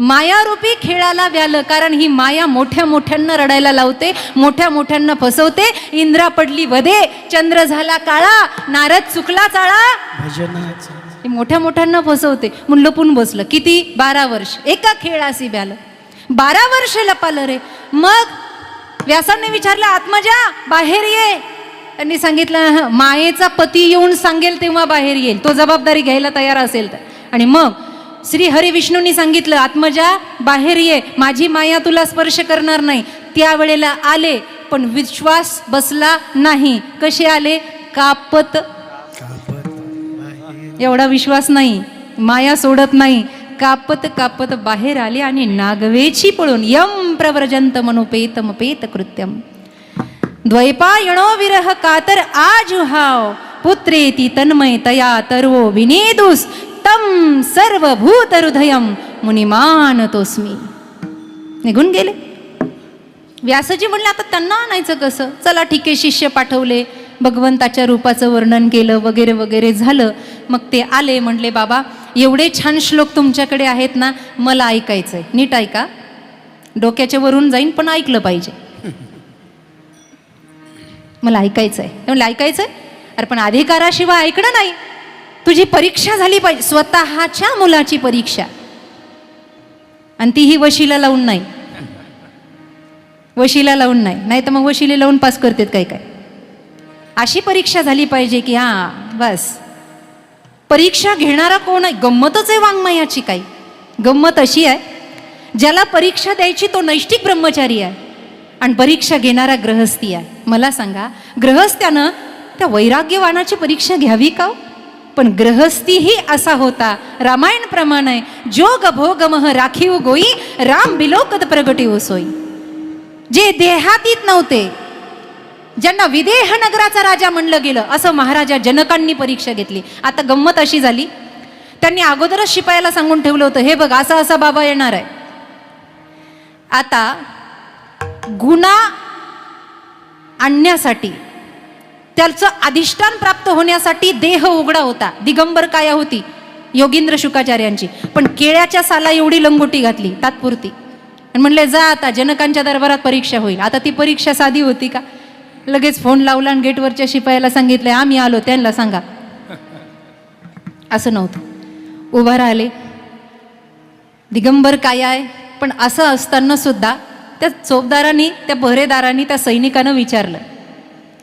मायारूपी खेळाला व्यालं. कारण ही माया मोठ्या मोठ्यांना रडायला लावते, मोठ्या मोठ्यांना फसवते. इंद्रा पडली वधे, चंद्र झाला काळा, नारद चुकला चाळा. हे मोठ्या मोठ्यांना फसवते म्हणून लपून बसलं. किती? 12 वर्ष एका खेळाशी व्यालं. 12 वर्ष लपालं रे. मग व्यासांनी विचारलं आत्मजा बाहेर ये. त्यांनी सांगितलं मायेचा पती येऊन सांगेल तेव्हा बाहेर येईल, तो जबाबदारी घ्यायला तयार असेल तर. आणि मग श्री हरी विष्णूंनी सांगितलं आत्मजा बाहेर ये, माझी माया तुला स्पर्श करणार नाही. त्यावेळेला आले पण विश्वास बसला नाही. कसे आले? कापत. एवढा विश्वास नाही, माया सोडत नाही. कापत कापत बाहेर आले आणि नागवेची पळून यम प्रव्रजंत मनोपेतमपेत कृत्यम. द्वैपायणो विरह कातर आजुहाव, पुत्रेती तन्मय तया तर्वो विनेदुस, तम सर्वभूत हृदयम मुनिमान तोस्मी. निघून गेले. व्यासजी म्हणले आता त्यांना आणायचं कसं? चला ठीक आहे, शिष्य पाठवले, भगवंताच्या रूपाचं वर्णन केलं वगैरे वगैरे झालं. मग ते आले, म्हणले बाबा एवढे छान श्लोक तुमच्याकडे आहेत ना, मला ऐकायचंय. नीट ऐका, डोक्याच्या वरून जाईन पण ऐकलं पाहिजे. मला ऐकायचंय. म्हणलं ऐकायचंय? अरे पण अधिकाराशिवाय ऐकणं नाही. तुझी परीक्षा झाली पाहिजे, स्वतःच्या मुलाची परीक्षा, आणि तीही वशीला लावून नाही. वशिला लावून नाही तर मग वशिले लावून पास करतात काय काय. अशी परीक्षा झाली पाहिजे की हां बस परीक्षा घेणारा कोण आहे. गंमतच आहे वाङ्मयाची. काही गंमत अशी आहे, ज्याला परीक्षा द्यायची तो नैष्टिक ब्रह्मचारी आहे आणि परीक्षा घेणारा गृहस्थी आहे. मला सांगा, गृहस्थ्यानं त्या वैराग्यवानाची परीक्षा घ्यावी का? पण गृहस्थीही असा होता रामायण प्रमाणे, जोग भोगमह राखीव गोई राम बिलोकत प्रगटी सोई. जे देहातीत नव्हते, ज्यांना विदेह नगराचा राजा म्हणलं गेलं, असं महाराजा जनकांनी परीक्षा घेतली. आता गंमत अशी झाली, त्यांनी अगोदरच शिपायाला सांगून ठेवलं होतं, हे बघ असा असा बाबा येणार आहे. आता गुन्हा आणण्यासाठी, त्याचं अधिष्ठान प्राप्त होण्यासाठी देह उघडा होता, दिगंबर काया होती योगींद्र शुकाचार्यांची. पण केळ्याच्या साला एवढी लंगोटी घातली तात्पुरती आणि म्हणले जा आता जनकांच्या दरबारात परीक्षा होईल. आता ती परीक्षा साधी होती का? लगेच फोन लावला आणि गेटवरच्या शिपायाला सांगितलं आम्ही आलो, त्यांना सांगा. असं नव्हतं. उभा राहिले, दिगंबर काय आहे. पण असं असताना सुद्धा त्या चोपदारांनी, त्या पहरेदारांनी, त्या सैनिकानं विचारलं,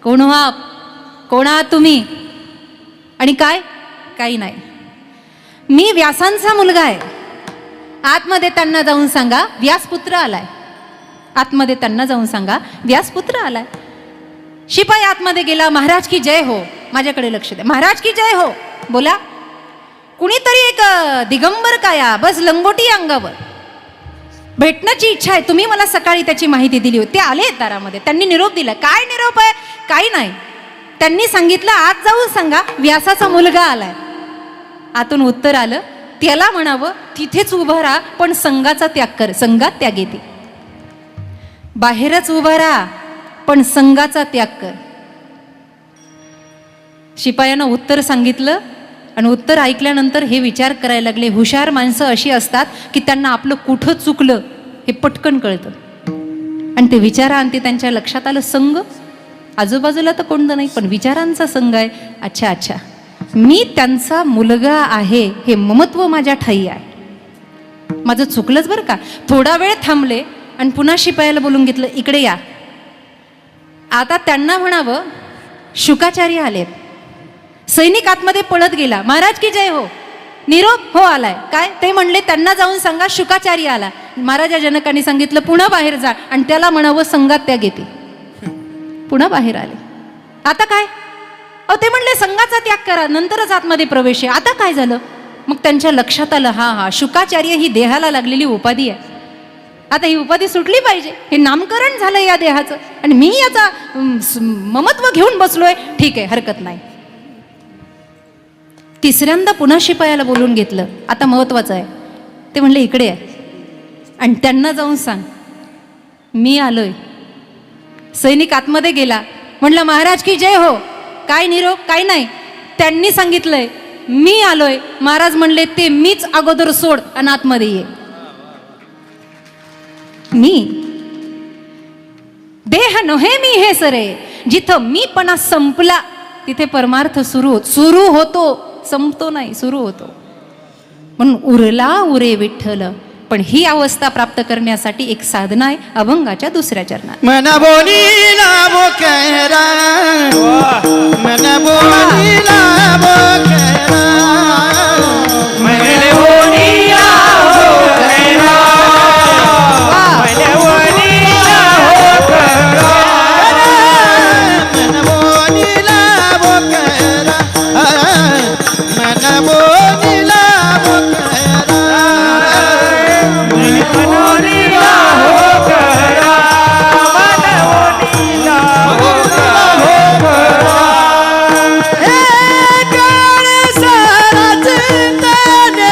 कोण हो आप, कोण आहात तुम्ही? आणि काय? काही नाही, मी व्यासांचा मुलगा आहे. आतमध्ये त्यांना जाऊन सांगा व्यासपुत्र आलाय. आतमध्ये त्यांना जाऊन सांगा व्यासपुत्र आलाय. शिपाई आतमध्ये गेला. महाराज की जय हो. माझ्याकडे लक्ष द्या. महाराज की जय हो. बोला. कुणीतरी एक दिगंबर काया, बस लंगोटी अंगावर, भेटण्याची इच्छा आहे. तुम्ही मला सकाळी त्याची माहिती दिली होती. ते आले दारामध्ये, त्यांनी निरोप दिला. काय निरोप आहे? काही नाही. त्यांनी सांगितलं आत जाऊन सांगा व्यासाचा मुलगा आलाय. आतून उत्तर आलं, त्याला म्हणावं तिथेच उभं राहा, पण संघाचा त्याग कर. संघात त्याग येते. बाहेरच उभं राहा, पण संघाचा त्याग कर. शिपायानं उत्तर सांगितलं आणि उत्तर ऐकल्यानंतर हे विचार करायला लागले. हुशार माणसं अशी असतात की त्यांना आपलं कुठं चुकलं हे पटकन कळतं. आणि ते विचारांती त्यांच्या लक्षात आलं, संघ आजूबाजूला तर कोणतं नाही, पण विचारांचा संघ आहे. अच्छा अच्छा, मी त्यांचा मुलगा आहे हे ममत्व माझ्या ठाई आहे. माझं चुकलंच बरं का. थोडा वेळ थांबले आणि पुन्हा शिपायाला बोलून घेतलं, इकडे या. आता त्यांना म्हणावं शुकाचार्य आलेत. सैनिक आतमध्ये पळत गेला. महाराज की जय हो. निरोप हो आलाय. काय? ते म्हणले त्यांना जाऊन सांगा शुकाचार्य आला. महाराजा जनकांनी सांगितलं पुन्हा बाहेर जा आणि त्याला म्हणावं संघात त्याग येते. पुन्हा बाहेर आले. आता काय? ते म्हणले संघाचा त्याग करा, नंतरच आतमध्ये प्रवेश आहे. आता काय झालं? मग त्यांच्या लक्षात आलं, हा शुकाचार्य ही देहाला लागलेली उपाधी आहे. आता ही उपाधी सुटली पाहिजे. हे नामकरण झालं या देहाचं आणि मी याचा ममत्व घेऊन बसलोय. ठीक आहे, हरकत नाही. तिसऱ्यांदा पुन्हा शिपायाला बोलून घेतलं. आता महत्वाचं आहे. ते म्हणले इकडे आहे आणि त्यांना जाऊन सांग मी आलोय. सैनिक आतमध्ये गेला. म्हणलं महाराज की जय हो. काय निरोप? काय नाही. त्यांनी सांगितलंय मी आलोय. महाराज म्हणले ते मीच अगोदर सोड आणि आतमध्ये ये. मी देह नव्हे मी हे सरे. जिथं मीपणा संपला तिथे परमार्थ सुरू होतो. संपतो नाही, सुरू होतो. म्हणून उरला उरे विठ्ठल. पण ही अवस्था प्राप्त करण्यासाठी एक साधना आहे अभंगाच्या दुसऱ्या चरणात. मन बोलीला बोकेरा, मन बोलीला बोकेरा, मन बोलीला बोकेरा, मन बोलीला बोकेरा, मन बोलीला बोकेरा, मन बोलीला बोकेरा, मनोरीला होकरा, मनोरीला होकरा. हे काळ सारा चिंतने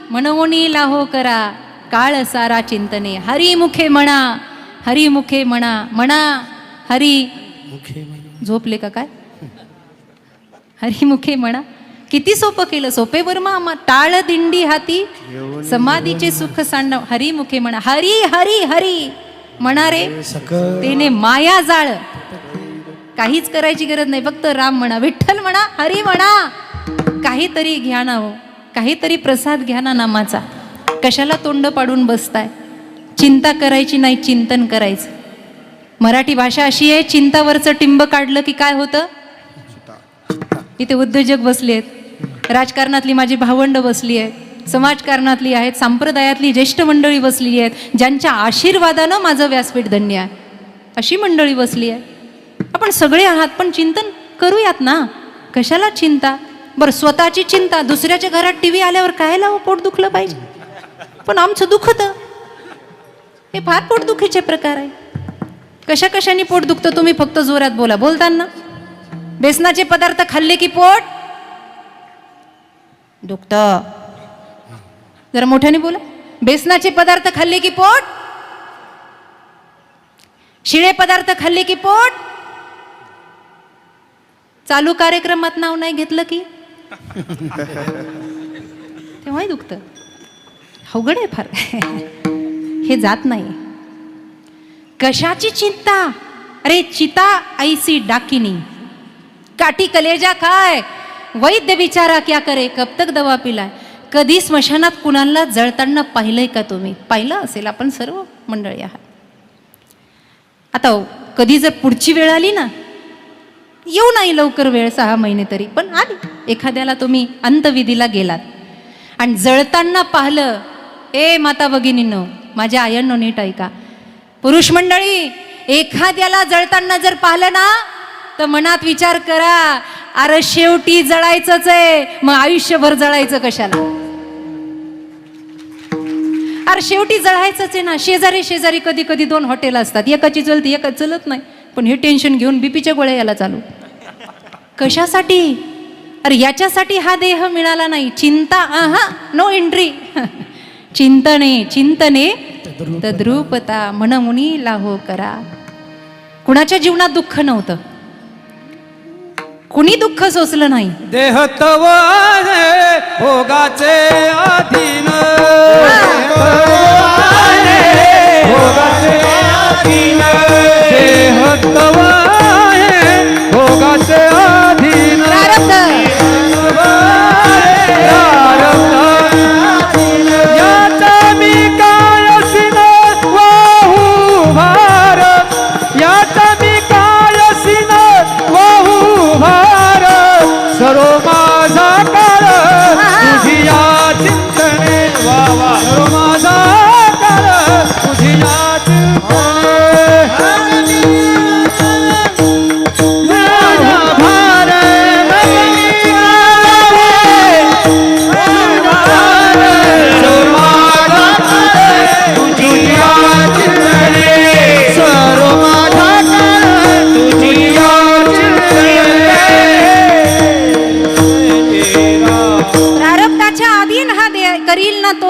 म्हणवणी लाहो करा काळ सारा चिंतने. हरिमुखे म्हणा, हरिमुखे म्हणा, म्हणा हरी. झोपले का काय? हरिमुखे म्हणा. किती सोपं केलं. सोपे वर्मा टाळ दिंडी हाती समाधीचे सुख सांडव. हरिमुखे म्हणा. हरी हरी हरी म्हणा रे तेने माया जाळ. काहीच करायची गरज नाही, फक्त राम म्हणा, विठ्ठल म्हणा, हरी म्हणा. काहीतरी घ्या ना हो, काहीतरी प्रसाद घ्या ना नामाचा. कशाला तोंड पाडून बसताय? चिंता करायची नाही, चिंतन करायचं. मराठी भाषा अशी आहे, चिंतावरचं टिंब काढलं की काय होतं? इथे उद्योजक बसले आहेत, राजकारणातली माझी भावंड बसली आहेत, समाजकारणातली आहेत, संप्रदायातली ज्येष्ठ मंडळी बसली आहेत, ज्यांच्या आशीर्वादानं माझं व्यासपीठ धन्य आहे, अशी मंडळी बसली आहे. आपण सगळे आहात, पण चिंतन करूयात ना. कशाला चिंता? बरं, स्वतःची चिंता. दुसऱ्याच्या घरात टीव्ही आल्यावर काय लावं, पोट दुखलं पाहिजे. पण आमचं दुखतं, हे फार पोटदुखीचे प्रकार आहे. कशा कशाने पोट दुखतं तुम्ही फक्त जोरात बोला. बोलताना बेसनाचे पदार्थ खाल्ले की पोट दुखतं. जरा मोठ्याने बोला. बेसनाचे पदार्थ खाल्ले की पोट, शिळे पदार्थ खाल्ले की पोट. चालू कार्यक्रमात नाव नाही घेतलं की तेव्हाही दुखतं. अवघड आहे फार. हे जात नाही. कशाची चिंता? अरे चिता ऐसी डाकिनी, काटी कलेजा काय, वैद्य बिचारा क्या करे, कब तक दवा पिलाय. कधी स्मशानात कुणाला जळताना पाहिलंय का तुम्ही? पाहिलं असेल आपण सर्व मंडळी आहात. आता कधी जर पुढची वेळ आली ना, येऊ नाही लवकर वेळ, 6 महिने तरी, पण आली. एखाद्याला तुम्ही अंतविधीला गेलात आणि जळताना पाहिलं, ए माता भगिनींनो, माझ्या आयांनो नीट ऐका. पुरुष मंडळी, एखाद्याला जळताना जर पाहिलं ना, तर मनात विचार करा, अरे शेवटी जळायचंच आहे, मग आयुष्यभर जळायचं कशाला? अरे शेवटी जळायचंच आहे ना. शेजारी शेजारी कधी कधी 2 हॉटेल असतात, एकाची चलती एकाच चलत नाही, पण हे टेन्शन घेऊन बीपीच्या गोळ्या याला चालू. कशासाठी? अरे याच्यासाठी हा देह मिळाला नाही. चिंता आहा, नो एंट्री. चिंतने चिंतने तद्रूपता, म्हणमुनी लाहो करा. कुणाच्या जीवनात दुःख नव्हतं, कुणी दुःख सोसलं नाही. देह तव आहे भोगाचे अधीन, भोगाचे अधीन, देह तव आहे भोगाचे अधीन. प्रारब्ध याचा मी काय असीन वाहू भार, याचा मी काय असीन वाहू भार. सर्व माझा काळ तुझी या चिंतने, वावा सर्व माझा काळ तुझी या चिंतने. करील ना तो,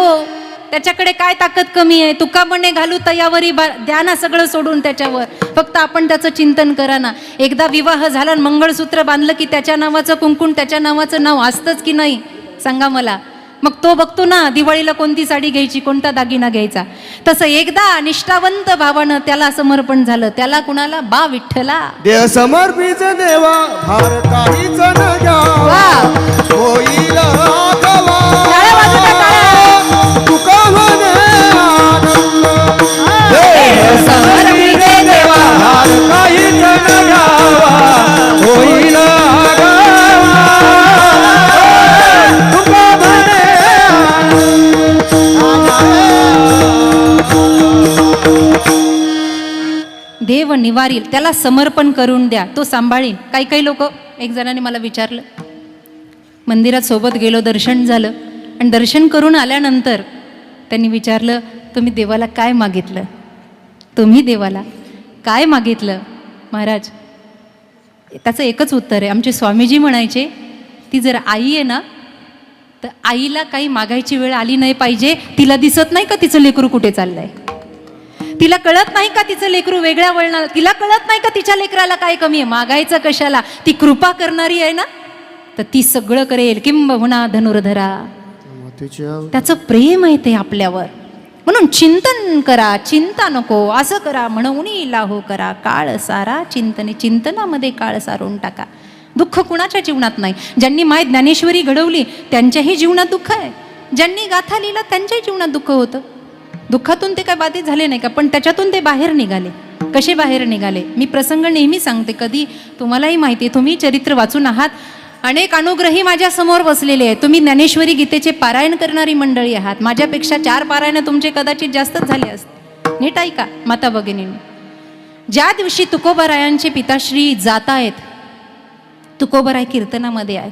त्याच्याकडे काय ताकद कमी आहे? तुका म्हणे घालू तयावरी द्या ना सगळं सोडून त्याच्यावर, फक्त आपण त्याचं चिंतन करा ना. एकदा विवाह झाला, मंगळसूत्र बांधलं की त्याच्या नावाचं कुंकुण, त्याच्या नावाचं नाव असतंच की नाही? सांगा मला. मग तो बघतो ना दिवाळीला कोणती साडी घ्यायची, कोणता दागिना घ्यायचा. तसं एकदा निष्ठावंत भावानं त्याला समर्पण झालं. त्याला कुणाला? बा विठ्ठला. देह समर्पित देवा, भार काहीच न घ्यावा, होईल आगवा. टाळ्या वाजू द्या, टाळ्या. तुका म्हणे आनंद. देह समर्पित देवा, भार काहीच न घ्यावा, होईल आगवा. तुका म्हणे देव निवारील, त्याला समर्पण करून द्या, तो सांभाळीन. काही काही लोक, एक जणाने मला विचारलं, मंदिरात सोबत गेलो, दर्शन झालं, आणि दर्शन करून आल्यानंतर त्यांनी विचारलं, तुम्ही देवाला काय मागितलं? तुम्ही देवाला काय मागितलं? महाराज, त्याचं एकच उत्तर आहे. आमचे स्वामीजी म्हणायचे, ती जर आई आहे ना, तर आईला काही मागायची वेळ आली नाही पाहिजे. तिला दिसत नाही का तिचं लेकरू कुठे चाललंय? तिला कळत नाही का तिचं लेकरू वेगळ्या वळणार? तिला कळत नाही का तिच्या लेकराला काय कमी आहे? मागायचं कशाला? ती कृपा करणारी आहे ना, तर ती सगळं करेल. किंबहुना धनुर्धरा, त्याचं प्रेम आहे ते आपल्यावर. म्हणून चिंतन करा, चिंता नको. असं करा म्हणून लाहो करा, काळ सारा चिंतने. चिंतनामध्ये काळ सारून टाका. दुःख कुणाच्या जीवनात नाही. ज्यांनी माय ज्ञानेश्वरी घडवली त्यांच्याही जीवनात दुःख आहे. ज्यांनी गाथा लिहिला त्यांच्याही जीवनात दुःख होतं. दुःखातून ते काय बाधित झाले नाही का? पण त्याच्यातून ते बाहेर निघाले. कसे बाहेर निघाले? मी प्रसंग नेहमी सांगते. कधी तुम्हालाही माहिती आहे, तुम्ही चरित्र वाचून आहात. अनेक अनुग्रही माझ्या समोर बसलेले आहेत. तुम्ही ज्ञानेश्वरी गीतेचे पारायण करणारी मंडळी आहात. माझ्यापेक्षा 4 पारायण तुमचे कदाचित जास्तच झाले असते. नीट ऐका माता भगिनींनी. ज्या दिवशी तुकोबारायांचे पिताश्री जात आहेत, तुकोबाराय कीर्तनामध्ये आहेत.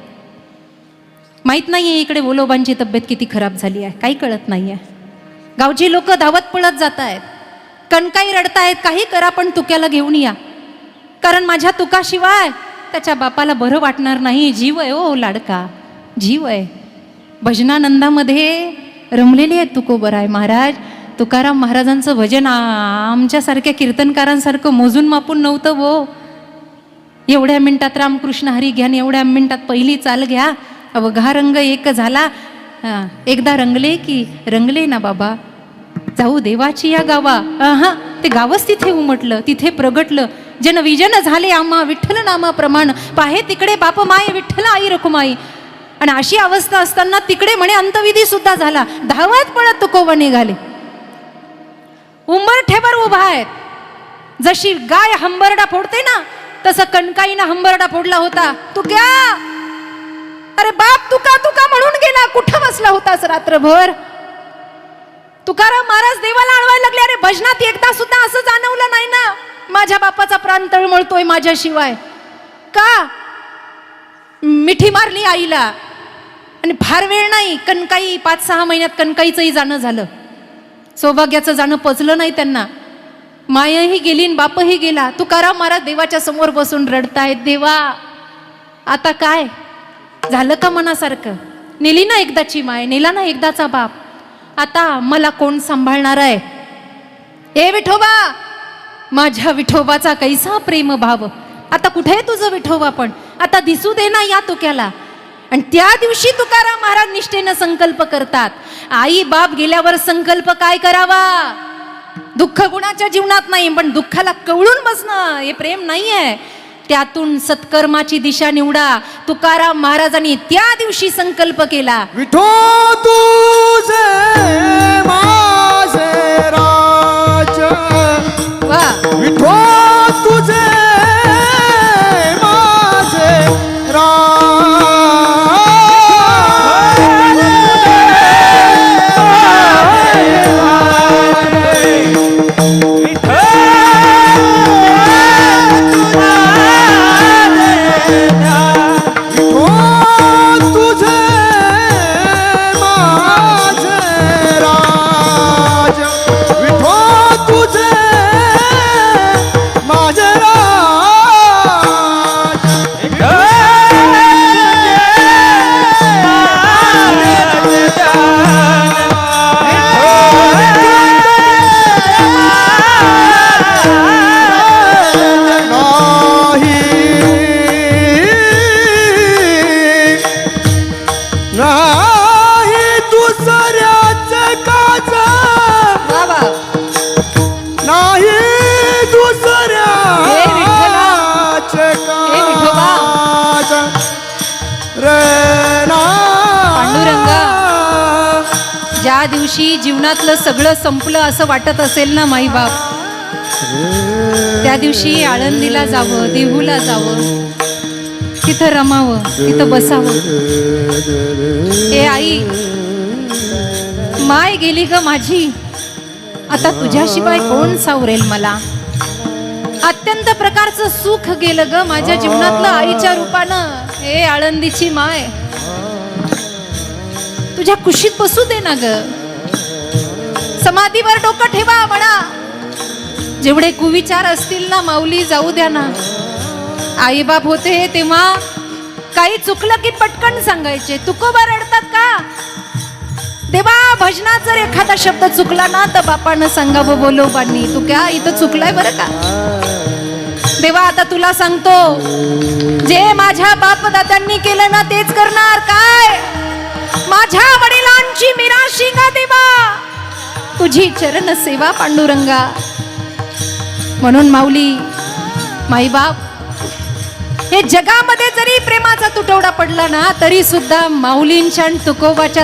माहीत नाही आहे इकडे वोलोबांची तब्येत किती खराब झाली आहे, काही कळत नाही आहे. गावची लोक धावत पळत जात आहेत, कणकाई रडतायत. काही करा पण तुक्याला घेऊन या, कारण माझ्या तुकाशिवाय त्याच्या बापाला बरं वाटणार नाही. जीव आहे ओ लाडका, जीव आहे. भजनानंदामध्ये रमलेले आहेत तुकोबाराय महाराज. तुकाराम महाराजांचं भजन आमच्यासारख्या कीर्तनकारांसारखं मोजून मापून नव्हतं वो. एवढ्या मिनिटात रामकृष्ण हरी घ्या, एवढ्या मिनिटात पहिली चाल घ्या. अवघा रंग एक झाला. एकदा रंगले की रंगले ना बाबा, जाऊ देवाची या गावा. ते गावच तिथे उमटलं, तिथे प्रगटलं. जन विजन झाले आम्हा विठ्ठल नामा प्रमाण. पाहे तिकडे बाप माय विठ्ठल आई रखुमाई. आणि अशी अवस्था असताना तिकडे म्हणे अंतविधी सुद्धा झाला. धावत पळत तुकोबा निघाले. उंबरठ्यावर उभा आहेत. जशी गाय हंबरडा फोडते ना, तसं कणकाईनं हंबरडा फोडला होता. तुक्या, अरे बाप तुका तुका म्हणून गेला. कुठं बसला होतास रात्रभर? तुकाराम महाराज देवाला आळवायला लागले. अरे भजनात एकदा सुद्धा असं जाणवलं नाही ना, माझ्या बापाचा प्राण तळमळतोय माझ्याशिवाय का? मिठी मारली आईला. आणि फार वेळ नाही, कणकाई 5-6 महिन्यात कणकाईचंही जाणं झालं. सौभाग्याचं जाणं पचलं नाही त्यांना. मायाही गेली आणि बापही गेला. तुकाराम महाराज देवाच्या समोर बसून रडतायत. देवा आता काय झालं का मनासारखं? नेली ना एकदाची माय, नेला ना एकदाचा बाप. आता मला कोण सांभाळणार आहे? ए विठोबा, माझ्या विठोबाचा कैसा प्रेम भाव. आता कुठे आहे तुझं विठोबा? पण आता दिसू दे ना या तुक्याला. आणि त्या दिवशी तुकाराम महाराज निष्ठेनं संकल्प करतात. आई बाप गेल्यावर संकल्प काय करावा? दुःख कुणाच्या जीवनात नाही, पण दुःखाला कवळून बसणं हे प्रेम नाहीये. त्यातून सत्कर्माची दिशा निवडा. तुकाराम महाराजांनी त्या दिवशी संकल्प केला. विठो तुझे माझे राज, वा, विठो तुझे माझे राज. ज्या दिवशी जीवनातलं सगळं संपलं असं वाटत असेल ना माई बाप, त्या दिवशी आळंदीला जावं, देहूला जावं, तिथं रमावं, तिथं बसावं. ए आई, माय गेली ग माझी, आता तुझ्याशिवाय कोण सावरेल मला. अत्यंत प्रकारचं सुख गेलं ग माझ्या जीवनातलं आईच्या रूपानं. ए आळंदीची माय, तुझ्या कुशीत बसू दे ना ग, समाधीवर डोकं ठेवा म्हणा. जेवढे कुविचार असतील ना माऊली, जाऊ द्या ना. आईबाप होते तेव्हा काही चुकलं की पटकन सांगायचे. तुकोबा रडतात का? देवा भजनात जर एखादा शब्द चुकला ना तर बापानं सांगावं बोलोबांनी तू क्या इथं चुकलाय बरं का. देवा आता तुला सांगतो, जे माझ्या बाप दादांनी केलं ना तेच करणार. काय? माझ्या वडिलांची मिराशी का देवा, तुझी चरण सेवा पांडुरंगा. म्हणून माऊली, माईबाप हे जगामध्ये जरी प्रेमाचा तुटवडा पडला ना तरी सुद्धा माऊलींच्या आणि तुकोबाच्या